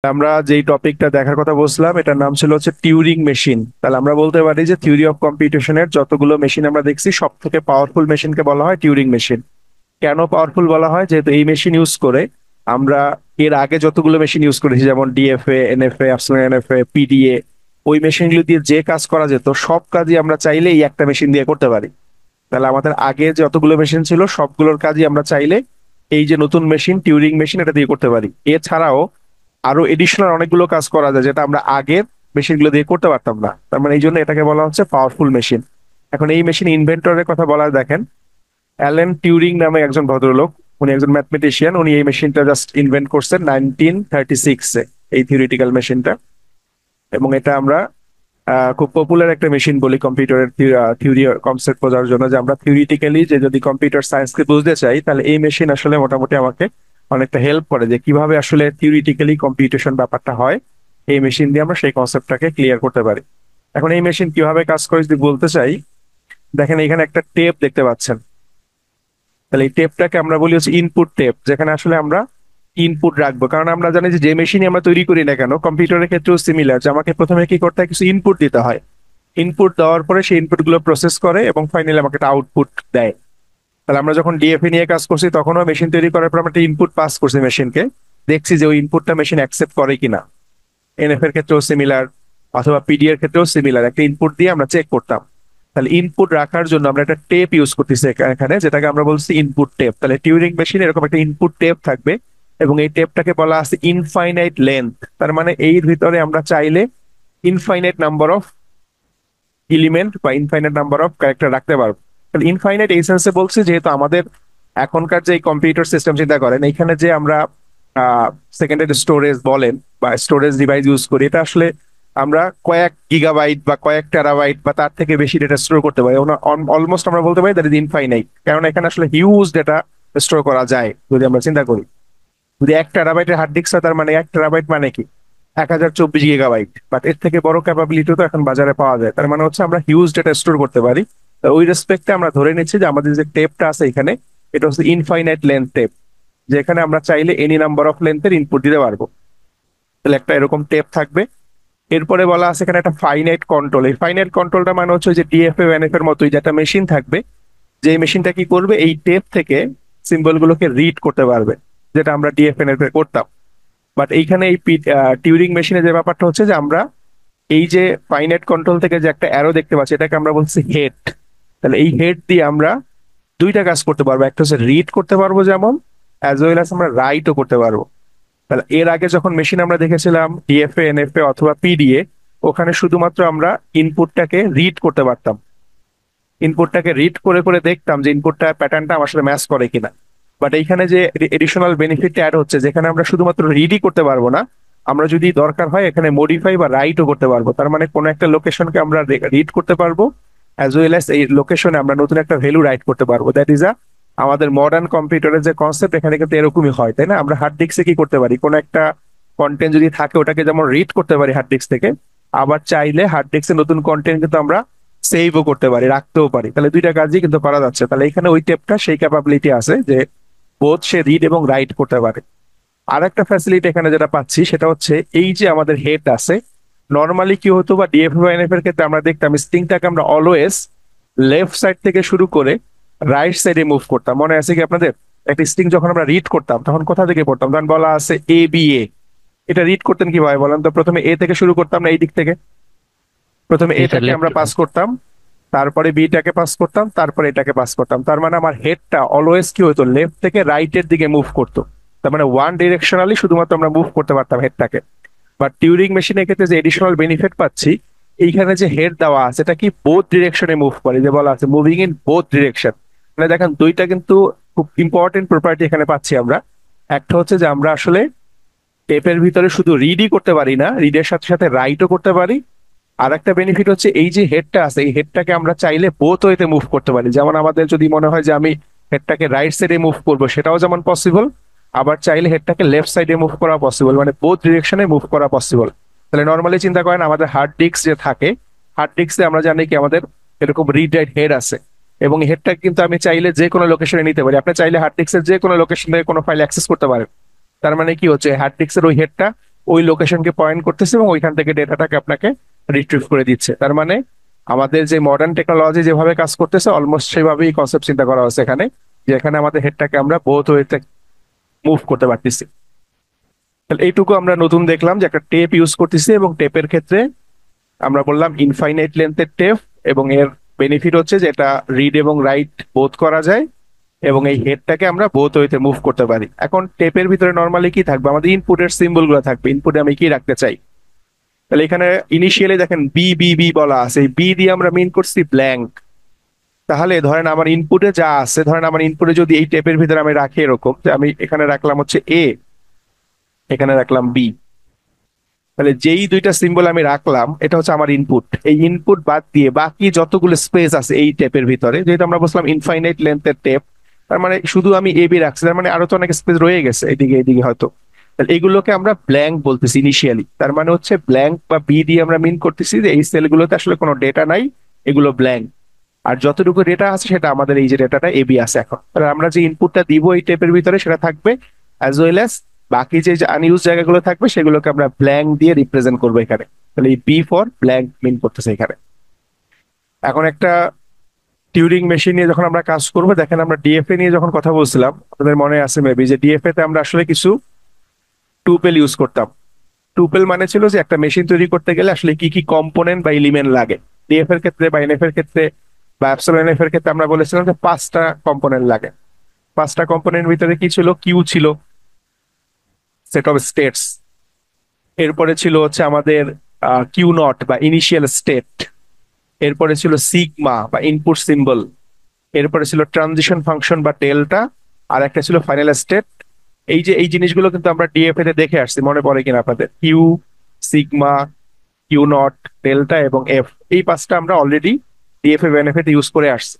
আমরা যেই টপিকটা দেখার কথা বলছিলাম এটার নাম ছিল হচ্ছে টিউরিং মেশিন। তাহলে আমরা বলতে পারি যে থিওরি অফ কম্পিউটেশনের যতগুলো মেশিন আমরা দেখছি সব থেকে পাওয়ারফুল মেশিনকে বলা হয় টিউরিং মেশিন। কেন পাওয়ারফুল বলা হয়? যেহেতু এই মেশিন ইউজ করে আমরা এর আগে যতগুলো মেশিন ইউজ করেছি, যেমন DFA, NFA, epsilon NFA, PDA, ওই মেশিনগুলো দিয়ে যে কাজ করা যেত সব কাজই আমরা চাইলে এই একটা মেশিন দিয়ে করতে পারি। তাহলে আমাদের আগে যতগুলো মেশিন ছিল সবগুলোর কাজই আমরা চাইলে এই যে নতুন মেশিন টিউরিং মেশিন এটা দিয়ে করতে পারি। এছাড়াও আরো এডিশনাল অনেকগুলো কাজ করা যায় যেটা আমরা আগের মেশিনগুলো দিয়ে করতে পারতাম না। তার মানে এই জন্য এটাকে বলা হচ্ছে পাওয়ারফুল মেশিন। এখন এই মেশিন ইনভেন্টরের কথা বলা হয়, দেখেন অ্যালেন টিউরিং নামে একজন ভদ্রলোক, উনি একজন ম্যাথমেটিশিয়ান। উনি এই মেশিনটা জাস্ট ইনভেন্ট করছেন 1936-এ, এই থিওরিটিক্যাল মেশিনটা। এবং এটা আমরা খুব পপুলার একটা মেশিন বলি কম্পিউটারের থিওরি কনসেপ্ট বোঝার জন্য, যে আমরা থিওরিটিক্যালি যে যদি কম্পিউটার সায়েন্সকে বুঝতে চাই তাহলে এই মেশিন আসলে মোটামুটি আমাকে অনেকটা হেল্প করে যে কিভাবে আসলে থিওরিটিক্যালি কম্পিউটেশন ব্যাপারটা হয়। এই মেশিন দিয়ে আমরা সেই কনসেপ্টটাকে ক্লিয়ার করতে পারি। এখন এই মেশিন কিভাবে কাজ করে যদি বলতে চাই, দেখেন এখানে একটা টেপ দেখতে পাচ্ছেন। তাহলে এই টেপটাকে আমরা বলি হচ্ছে ইনপুট টেপ, যেখানে আসলে আমরা ইনপুট রাখবো। কারণ আমরা জানি যে যে মেশিনই আমরা তৈরি করি না কেন, কম্পিউটারের ক্ষেত্রেও সিমিলার, যে আমাকে প্রথমে কি করতে হয়, কিছু ইনপুট দিতে হয়। ইনপুট দেওয়ার পরে সেই ইনপুট গুলো প্রসেস করে এবং ফাইনালি আমাকে একটা আউটপুট দেয়। তাহলে আমরা যখন ডিএফএ নিয়ে কাজ করছি তখনও মেশিন তৈরি করার পর আমরা একটা ইনপুট পাস করছি মেশিনকে, দেখছি যে ওই ইনপুটটা মেশিন অ্যাকসেপ্ট করে কিনা। এনএফ এর ক্ষেত্রেও সিমিলার, অথবা পিডি এর ক্ষেত্রেও সিমিলার, একটা ইনপুট দিয়ে আমরা চেক করতাম। তাহলে ইনপুট রাখার জন্য আমরা একটা টেপ ইউজ করতেছি এখানে, যেটাকে আমরা বলছি ইনপুট টেপ। তাহলে টিউরিং মেশিন এরকম একটা ইনপুট টেপ থাকবে এবং এই টেপটাকে বলা আছে ইনফাইনাইট লেন্থ। তার মানে এর ভিতরে আমরা চাইলে ইনফাইনাইট নাম্বার অফ এলিমেন্ট বা ইনফাইনাইট নাম্বার অফ ক্যারেক্টার রাখতে পারবো। তাহলে ইনফাইনাইট এই সেন্সে বলছি যেহেতু আমাদের এখনকার যে কম্পিউটার সিস্টেম চিন্তা করেন, এখানে যে আমরা সেকেন্ডারি স্টোরেজ বলেন বা স্টোরেজ ডিভাইস ইউজ করি, এটা আসলে আমরা কয়েক গিগাবাইট বা কয়েক টেরাবাইট বা তার থেকে বেশি ডেটা স্টোর করতে পারি। অলমোস্ট আমরা বলতে পারি দ্যাট ইজ ইনফাইনাইট, কারণ এখানে আসলে হিউজ ডেটা স্টোর করা যায়। যদি আমরা চিন্তা করি, যদি 1 টেরাবাইটের হার্ড ডিস্ক হয় তার মানে 1 টেরাবাইট মানে কি 1024 গিগাবাইট, বাট এর থেকে বড় ক্যাপাবিলিটি তো এখন বাজারে পাওয়া যায়। তার মানে হচ্ছে আমরা হিউজ ডেটা স্টোর করতে পারি। তো ওই রেসপেক্টে আমরা ধরে নিচ্ছি যে আমাদের যে টেপটা আছে এখানে, এটা হচ্ছে ইনফাইনাইট লেন্থ টেপ, যেখানে আমরা চাইলে এনি নাম্বার অফ লেন্থের ইনপুট দিতে পারবো। তাহলে একটা এরকম টেপ থাকবে। এরপরে বলা আছে এখানে একটা ফাইনাইট কন্ট্রোল। এই ফাইনাইট কন্ট্রোলটা মানে হচ্ছে যে ডিএফএ এনএফ এর মতোই, যে একটা মেশিন থাকবে, যে মেশিনটা কি করবে, এই টেপ থেকে সিম্বল গুলোকে রিড করতে পারবে, যেটা আমরা ডিএফএ এনএফ এ করতাম। বাট এইখানে এই টিউরিং মেশিনে যে ব্যাপারটা হচ্ছে যে আমরা এই যে ফাইনাইট কন্ট্রোল থেকে যে একটা অ্যারো দেখতে পাচ্ছি এটাকে আমরা বলছি হেড। তাহলে এই হেড দিয়ে আমরা দুইটা কাজ করতে পারবো, একটা হচ্ছে রিড করতে পারবো যেমন, অ্যাজ ওয়েল অ্যাজ আমরা রাইটও করতে পারবো। তাহলে এর আগে যখন মেশিন আমরা দেখেছিলাম ডিএফএ এনএফএ অথবা পিডিএ, ওখানে শুধুমাত্র আমরা ইনপুটটাকে রিড করতে পারতাম, ইনপুটটাকে রিড করে করে দেখতাম যে ইনপুটটা প্যাটার্নটা আমার সাথে ম্যাচ করে কিনা। বাট এইখানে যে এডিশনাল বেনিফিট অ্যাড হচ্ছে, যেখানে আমরা শুধুমাত্র রিডই করতে পারবো না, আমরা যদি দরকার হয় এখানে মডিফাই বা রাইটও করতে পারবো। তার মানে কোনো একটা লোকেশনকে আমরা রিড করতে পারবো, অ্যাজ ওয়েল অ্যাজ এই লোকেশনে আমরা নতুন একটা ভ্যালু রাইট করতে পারবো। দ্যাট ইজ আমাদের মডার্ন কম্পিউটারের যে কনসেপ্ট, এখানে কিন্তু এরকমই হয়, তাই না? আমরা হার্ড ডিস্কে কি করতে পারি, কোনো একটা কন্টেন্ট যদি থাকে ওটাকে যেমন রিড করতে পারি হার্ড ডিস্ক থেকে, আবার চাইলে হার্ড ডিস্কে নতুন কন্টেন্ট কিন্তু আমরা সেভও করতে পারি, রাখতেও পারি। তাহলে দুইটা কাজই কিন্তু করা যাচ্ছে। তাহলে এখানে ওই টেপটা সেই ক্যাপাবিলিটি আছে যে বোথ সে রিড এবং রাইট করতে পারে। আর একটা ফ্যাসিলিটি এখানে যেটা পাচ্ছি সেটা হচ্ছে এই যে আমাদের হেড আছে, নর্মালি কি হতো বা ডিএফ বা এনএফ এর ক্ষেত্রে আমরা দেখতাম স্ট্রিংটাকে আমরা অলওয়েজ লেফট সাইড থেকে শুরু করে রাইট সাইডে মুভ করতাম। মনে আছে কি আপনাদের? একটা স্ট্রিং যখন আমরা রিড করতাম তখন কোথা থেকে পড়তাম? তখন বলা আছে এ বি এ। এটা রিড করতেন কিভাবে বলেন তো? প্রথমে এ থেকে শুরু করতাম না এই দিক থেকে, প্রথমে এটা এটাকে লেফট। আমরা পাস করতাম, তারপরে বিটাকে পাস করতাম, তারপরে এটাকে পাস করতাম। তার মানে আমার হেডটা অলওয়েজ কি হতো, লেফট থেকে রাইটের দিকে মুভ করতো। তার মানে ওয়ান ডিরেকশনালি শুধুমাত্র আমরা মুভ করতে পারতাম হেডটাকে। বাট টিউরিং মেশিনের ক্ষেত্রে যে এডিশনাল বেনিফিট পাচ্ছি, এইখানে যে হেড দেওয়া আছে এটা কি বোথ ডিরেকশনে মুভ করে, যে বলা আছে মুভিং ইন বোথ ডিরেকশন। মানে দেখেন দুইটা কিন্তু খুব ইম্পর্টেন্ট প্রপার্টি এখানে পাচ্ছি আমরা। একটা হচ্ছে যে আমরা আসলে টেপের ভিতরে শুধু রিডই করতে পারি না, রিডের সাথে সাথে রাইটও করতে পারি। আর একটা বেনিফিট হচ্ছে এই যে হেডটা আছে, এই হেডটাকে আমরা চাইলে বোথ ওয়েতে মুভ করতে পারি। যেমন আমাদের যদি মনে হয় যে আমি হেডটাকে রাইট সাইডে মুভ করবো, সেটাও যেমন পসিবল, আবার চাইলে হেডটাকে লেফট সাইডে মুভ করা পসিবল, মানে বোথ ডিরেকশনে মুভ করা পসিবল। তাহলে নর্মালি চিন্তা করেন আমাদের হার্ড ডিস্ক যে থাকে, হার্ড ডিস্কে আমরা জানি কি আমাদের এরকম রিড রাইট হেড আছে, এবং হেডটা কিন্তু আমি চাইলে যে কোনো লোকেশনে নিতে পারি। আপনি চাইলে হার্ড ডিস্কের যে কোনো লোকেশন থেকে কোনো ফাইল অ্যাক্সেস করতে পারেন। তার মানে কি হচ্ছে, হার্ড ডিস্কের ওই হেডটা ওই লোকেশনকে পয়েন্ট করতেছে এবং ওইখান থেকে ডেটাটাকে আপনাকে রিট্রিভ করে দিচ্ছে। তার মানে আমাদের যে মডার্ন টেকনোলজি যেভাবে কাজ করতেছে অলমোস্ট সেভাবেই কনসেপ্ট চিন্তা করা হচ্ছে এখানে, যে এখানে আমাদের হেডটাকে আমরা বোথ ওয়েতে মুভ করতে পারতেছি। তাহলে এইটুকু আমরা নতুন দেখলাম যে একটা টেপ ইউজ করতেছি, এবং টেপের ক্ষেত্রে আমরা বললাম ইনফাইনাইট লেন্থের টেপ, এবং এর বেনিফিট হচ্ছে যে এটা রিড এবং রাইট বোথ করা যায়, এবং এই হেডটাকে আমরা বোথ ওয়েতে মুভ করতে পারি। এখন টেপের ভিতরে নর্মালি কি থাকবে, আমাদের ইনপুটের সিম্বল গুলো থাকবে, ইনপুটে আমি কি রাখতে চাই। তাহলে এখানে ইনিশিয়ালি দেখেন বি বি বি বলা আছে, এই বি দিয়ে আমরা মিন করছি ব্ল্যাঙ্ক। তাহলে ধরেন আমার ইনপুটে যা আছে, ধরেন আমার ইনপুটে যদি এই টেপের ভিতরে আমি রাখি এরকম যে আমি এখানে রাখলাম হচ্ছে এ, এখানে রাখলাম বি, তাহলে যেই দুইটা সিম্বল আমি রাখলাম এটা হচ্ছে আমার ইনপুট। এই ইনপুট বাদ দিয়ে বাকি যতগুলো স্পেস আছে এই টেপের ভিতরে, যেহেতু আমরা বলছিলাম ইনফাইনাইট লেন্থের টেপ, তার মানে শুধু আমি এ বি রাখছি, তার মানে আরো তো অনেক স্পেস রয়ে গেছে এদিকে এদিকে হয়তো। তাহলে এগুলোকে আমরা ব্ল্যাঙ্ক বলতেছি ইনিশিয়ালি, তার মানে হচ্ছে ব্ল্যাঙ্ক বা বি দিয়ে আমরা মিন করতেছি যে এই সেলগুলোতে আসলে কোনো ডেটা নাই, এগুলো ব্ল্যাঙ্ক। আর যতটুকু ডেটা আছে সেটা আমাদের এই যে ডেটাটা এবি আছে এখন, তাহলে আমরা যে ইনপুটটা দিব এই টেপের ভিতরে সেটা থাকবে, অ্যাজ ওয়েল অ্যাজ বাকি যে আনইউজ জায়গাগুলো থাকবে সেগুলোকে আমরা ব্ল্যাঙ্ক দিয়ে রিপ্রেজেন্ট করবো এখানে। তাহলে এই বি ফর ব্ল্যাঙ্ক মিন করতেছে এখানে। এখন একটা টিউরিং মেশিন নিয়ে যখন আমরা কাজ করবো, দেখেন আমরা ডিএফএ নিয়ে যখন কথা বলছিলাম আপনাদের মনে আছে মেবি, যে ডিএফএ তে আমরা আসলে কিছু টুপেল ইউজ করতাম। টুপেল মানে ছিল যে একটা মেশিন তৈরি করতে গেলে আসলে কি কি কম্পোনেন্ট বা এলিমেন্ট লাগে। ডিএফ এর ক্ষেত্রে বা এনএফ এর ক্ষেত্রে বা অ্যাপসিলন এনএফ এর ক্ষেত্রে আমরা বলেছিলাম যে 5টা কম্পোনেন্ট লাগে। 5টা কম্পোনেন্ট ভিতরে কি ছিল, কিউ ছিল, সেট অফ স্টেটস। এরপরে ছিল হচ্ছে আমাদের কিউ নট বা ইনিশিয়াল স্টেট। এরপরে ছিল সিগমা বা ইনপুট সিম্বল। এরপরে ছিল ট্রানজিশন ফাংশন বা ডেল্টা। আর একটা ছিল ফাইনাল স্টেট। এই যে এই জিনিসগুলো কিন্তু আমরা ডিএফএ তে দেখে আসছি, মনে পড়ে কিনা আপনাদের, Q, sigma, Q naught, delta এবং এফ। এই 5টা আমরা অলরেডি ডিএফএ বেনিফিট ইউজ করে আসছি।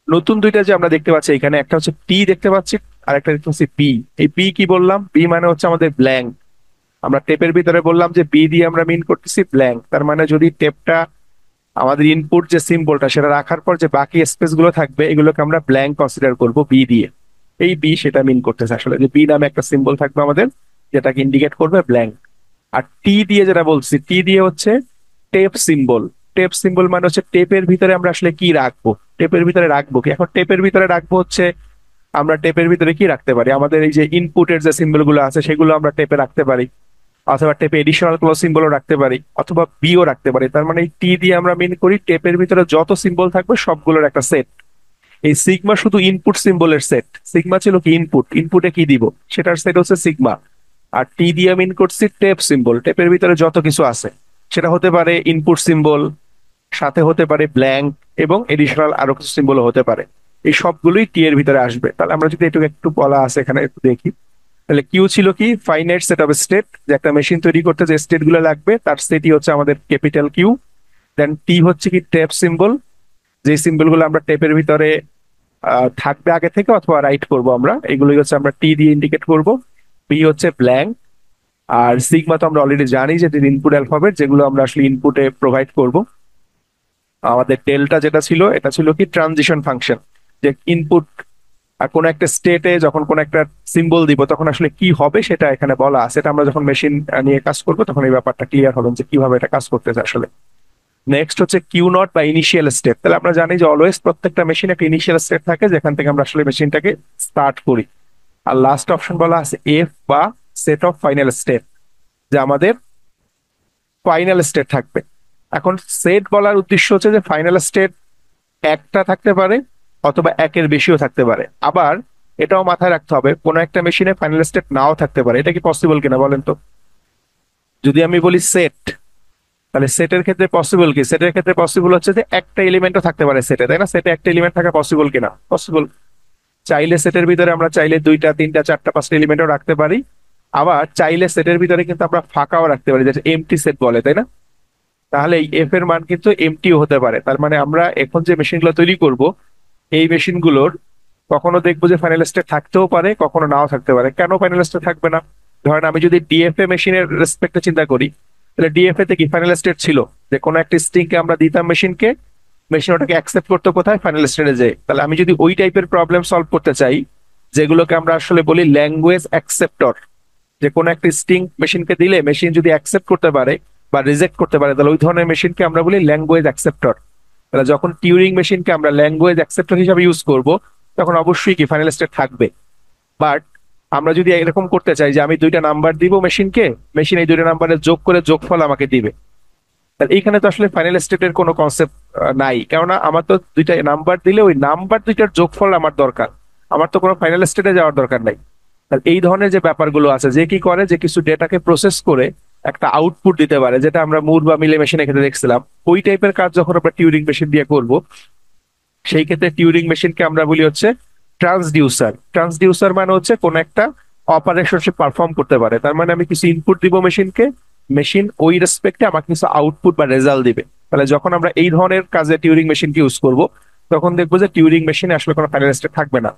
নতুন দুইটা যে আমরা দেখতে পাচ্ছি এখানে, একটা হচ্ছে টি দেখতে পাচ্ছি, আর একটা দেখতে পাচ্ছি বি। এই বি কি বললাম, বি মানে হচ্ছে আমাদের ব্ল্যাঙ্ক। আমরা টেপের ভিতরে বললাম যে বি দিয়ে আমরা মিন করতেছি ব্ল্যাঙ্ক, তার মানে যদি টেপটা আমাদের ইনপুট যে সিম্বলটা সেটা রাখার পর যে বাকি স্পেস গুলো থাকবে এগুলোকে আমরা ব্ল্যাঙ্ক কনসিডার করব বি দিয়ে। এই বি সেটা মিন করতেছে আসলে, যে বি নামে একটা সিম্বল থাকবে আমাদের যেটাকে ইন্ডিকেট করবে ব্ল্যাঙ্ক। আর টি দিয়ে যেটা বলছি, টি দিয়ে হচ্ছে টেপ সিম্বল। টেপ সিম্বল মানে হচ্ছে টেপের ভিতরে আমরা আসলে কি রাখবো, টেপের ভিতরে রাখবো কি। এখন টেপের ভিতরে রাখবো হচ্ছে, আমরা টেপের ভিতরে কি রাখতে পারি, আমাদের এই যে ইনপুটের যে সিম্বল গুলো আছে সেগুলো আমরা টেপে রাখতে পারি, অথবা টেপে এডিশনাল কোনো সিম্বলও রাখতে পারি, অথবা বিও রাখতে পারি। তার মানে এই টি দিয়ে আমরা মিন করি টেপের ভিতরে যত সিম্বল থাকবে সবগুলোর একটা সেট। এই সিগমা শুধু ইনপুট সিম্বলের সেট। সিগমা ছিল কি ইনপুট, ইনপুটে কি দিব সেটার সেট হচ্ছে সিগমা। আর টি দিয়ে মিন করছি টেপ সিম্বল, টেপের ভিতরে যত কিছু আছে সেটা হতে পারে ইনপুট সিম্বল, সাথে হতে পারে ব্ল্যাঙ্ক, এবং এডিশনাল আরো কিছু সিম্বলও হতে পারে। এই সবগুলোই টি এর ভিতরে আসবে। তাহলে আমরা যদি একটু একটু বলা আছে এখানে একটু দেখি, তাহলে কিউ ছিল কি ফাইনাইট সেট অফ স্টেট, যে একটা মেশিন তৈরি করতে যে স্টেট গুলো লাগবে তার সেটই হচ্ছে আমাদের ক্যাপিটাল কিউ। দেন টি হচ্ছে কি টেপ সিম্বল, যে সিম্বল গুলো আমরা টেপের ভিতরে থাকবে আগে থেকে অথবা রাইট করব আমরা, এগুলোই হচ্ছে আমরা টি দিয়ে ইন্ডিকেট করব। বি হচ্ছে ব্ল্যাঙ্ক। আর সিগমা তো আমরা অলরেডি জানি যে ইনপুট অ্যালফাবেট, যেগুলো আমরা আসলে ইনপুটে প্রোভাইড করব। আমাদের ডেল্টা যেটা ছিল এটা ছিল কি ট্রানজিশন ফাংশন, যে ইনপুট আর কোন একটা স্টেটে যখন কোন একটা সিম্বল দিব তখন আসলে কি হবে সেটা এখানে বলা আছে। এটা আমরা যখন মেশিন নিয়ে কাজ করবো তখন এই ব্যাপারটা ক্লিয়ার হবে যে কিভাবে এটা কাজ করতেছে আসলে। নেক্সট হচ্ছে কিউ নট বা ইনিশিয়াল স্টেট। তাহলে আমরা জানি যে অলওয়েজ প্রত্যেকটা মেশিন একটা ইনিশিয়াল স্টেট থাকে যেখান থেকে আমরা আসলে মেশিনটাকে স্টার্ট করি। আর লাস্ট অপশন বলা আছে এফ বা সেট অফ ফাইনাল স্টেট, যে আমাদের ফাইনাল স্টেট থাকবে। এখন সেট বলার উদ্দেশ্য হচ্ছে যে ফাইনাল স্টেট একটা থাকতে পারে অথবা একের বেশিও থাকতে পারে। আবার এটাও মাথায় রাখতে হবে কোনো একটা মেশিনে ফাইনাল স্টেট নাও থাকতে পারে। এটা কি পসিবল কিনা বলেন তো। যদি আমি বলি সেট, তাহলে সেটের ক্ষেত্রে পসিবল কি, সেটের ক্ষেত্রে পসিবল হচ্ছে যে একটা এলিমেন্টও থাকতে পারে সেটে, তাই না। সেটে একটা এলিমেন্ট থাকা পসিবল কিনা, পসিবল। চাইলে সেটের ভিতরে আমরা চাইলে 2টা 3টা 4টা 5টা এলিমেন্টও রাখতে পারি। আবার চাইলে সেটের ভিতরে কিন্তু আমরা ফাঁকাও রাখতে পারি, যেটা এমটি সেট বলে, তাই না। তাহলে এই এফ এর মান কিন্তু এমটিও হতে পারে। তার মানে আমরা এখন যে মেশিনগুলো তৈরি করব এই মেশিনগুলোর কখনো দেখবো যে ফাইনাল স্টেট থাকতেও পারে, কখনো নাও থাকতে পারে। কেন ফাইনাল স্টেট থাকবে না, ধরেন আমি যদি ডিএফএ মেশিনের রেসপেক্টে চিন্তা করি, তাহলে ডিএফএ তে কি ফাইনাল স্টেট ছিল যে কোনো একটা স্ট্রিংকে আমরা দিতাম মেশিনকে, মেশিন ওটাকে অ্যাকসেপ্ট করতে কোথায়, ফাইনাল স্টেটে যায়। তাহলে আমি যদি ওই টাইপের প্রবলেম সলভ করতে চাই যেগুলোকে আমরা আসলে বলি ল্যাঙ্গুয়েজ অ্যাকসেপ্টর, যে কোনো একটা স্ট্রিং মেশিনকে দিলে মেশিন যদি অ্যাকসেপ্ট করতে পারে বা রিজেক্ট করতে পারে, তাহলে ওই ধরনের মেশিনকে আমরা বলি ল্যাঙ্গুয়েজ অ্যাকসেপ্টর। তাহলে যখন টিউরিং মেশিনকে আমরা ল্যাঙ্গুয়েজ অ্যাকসেপ্টর হিসাবে ইউজ করব, তখন অবশ্যই কি ফাইনাল স্টেট থাকবে। বাট আমরা যদি এরকম করতে চাই যে আমি দুইটা নাম্বার দিব মেশিনকে, মেশিন এই দুইটা নাম্বারের যোগ করে যোগফল আমাকে দিবে, তাহলে এইখানে তো আসলে ফাইনাল স্টেটের কোনো কনসেপ্ট নাই, কেননা আমার তো দুইটা নাম্বার দিলে ওই নাম্বার দুইটার যোগফল আমার দরকার, আমার তো কোনো ফাইনাল স্টেটে যাওয়ার দরকার নাই। তাহলে এই ধরনের যে ব্যাপারগুলো আছে, যে কি করে যে কিছু ডেটাকে প্রসেস করে একটা আউটপুট দিতে পারে, যেটা আমরা মুর বা মিলে মেশিনে ক্ষেত্রে দেখছিলাম, ওই টাইপের কাজ যখন আমরা টিউরিং মেশিন দিয়ে করব, সেই ক্ষেত্রে টিউরিং মেশিনকে আমরা বলি হচ্ছে ট্রান্সডিউসার। ট্রান্সডিউসার মানে হচ্ছে কোন একটা অপারেশন সে পারফর্ম করতে পারে, তার মানে আমি কিছু ইনপুট দিব মেশিনকে, মেশিন ওই রেসপেক্টে আমাকে কিছু আউটপুট বা রেজাল্ট দিবে। তাহলে যখন আমরা এই ধরনের কাজে টিউরিং মেশিনকে ইউজ করব, তখন দেখবো যে টিউরিং মেশিনে আসলে কোনো ফাইনাল স্টেট থাকবে না,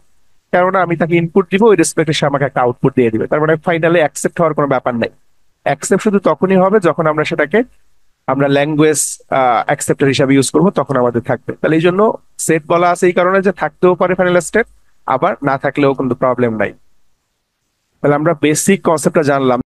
কেননা আমি তাকে ইনপুট দিব, ওই রেসপেক্টে সে আমাকে একটা আউটপুট দিয়ে দিবে। তার মানে ফাইনালে অ্যাকসেপ্ট হওয়ার কোনো ব্যাপার নাই। অ্যাকসেপ্ট শুধু তখনই হবে যখন আমরা সেটাকে আমরা ল্যাঙ্গুয়েজ অ্যাকসেপ্টর হিসাবে ইউজ করবো, তখন আমাদের থাকবে। তাহলে এই জন্য সেট বলা আছে এই কারণে যে থাকতেও পারে ফাইনাল স্টেট, আবার না থাকলেও কিন্তু প্রবলেম নাই। তাহলে আমরা বেসিক কনসেপ্টটা জানলাম।